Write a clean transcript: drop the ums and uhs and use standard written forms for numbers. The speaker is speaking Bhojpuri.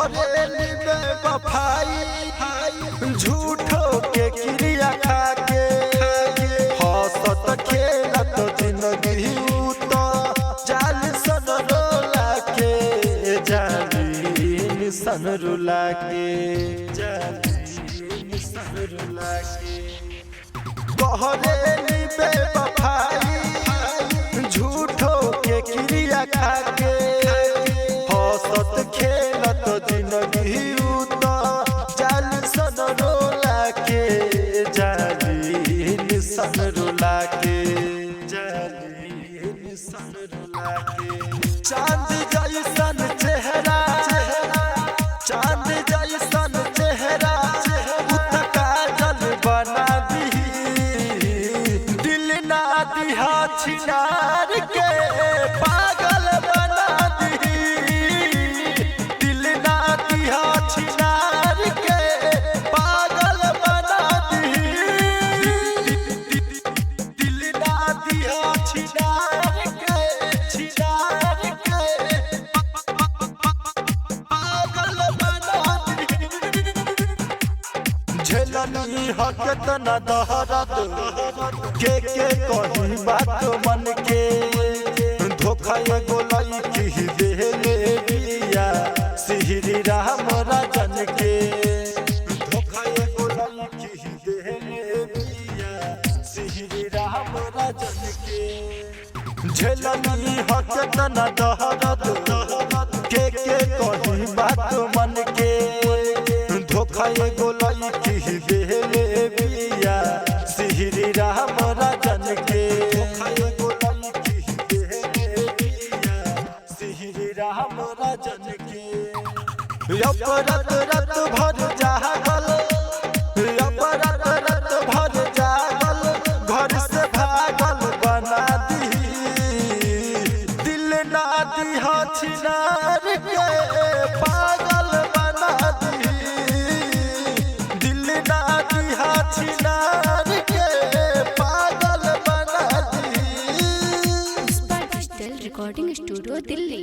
कहरेली बेवफाई झूठो के क्रिया खाके हंसत खेलत जिंदगी उत जाल सन रोला के जाली सन रुला के जाली सन रुला के कहरेली बेवफाई झूठो के क्रिया खाके हंसत खेलत जिंदगी उत जाल सन रोला के जाली सन रुला के जाली सन रुला के चांद जैसन चेहरा चांद जैसन चेहरा काजल बना दी दिल ना दिहा छिनार के पागल बना दी दिल ना दिहा छिनार के पागल बना दी दिल ना दिहा छिनार के पागल बना दी झेलनी हकत न दहरत के कही बात मन के धोखा एगो लईकी देले बिया श्री राम राजन के धोखा एगो लईकी देले बिया श्री राम राजन के झेलनी हकत न दहरत के कही बात मन के धोखा एगो लईकी देले बिया श्री राम राजन के धोखा एगो लईकी देले बिया श्री राम राजन के रत रत भर जागल रत रत भर जागल घर से भागल बना दी दिल ना दिहा छिनार के पागल बना दी दिल ना दिहा छिनार के पागल बना दी। Pushpa digital recording studio Delhi.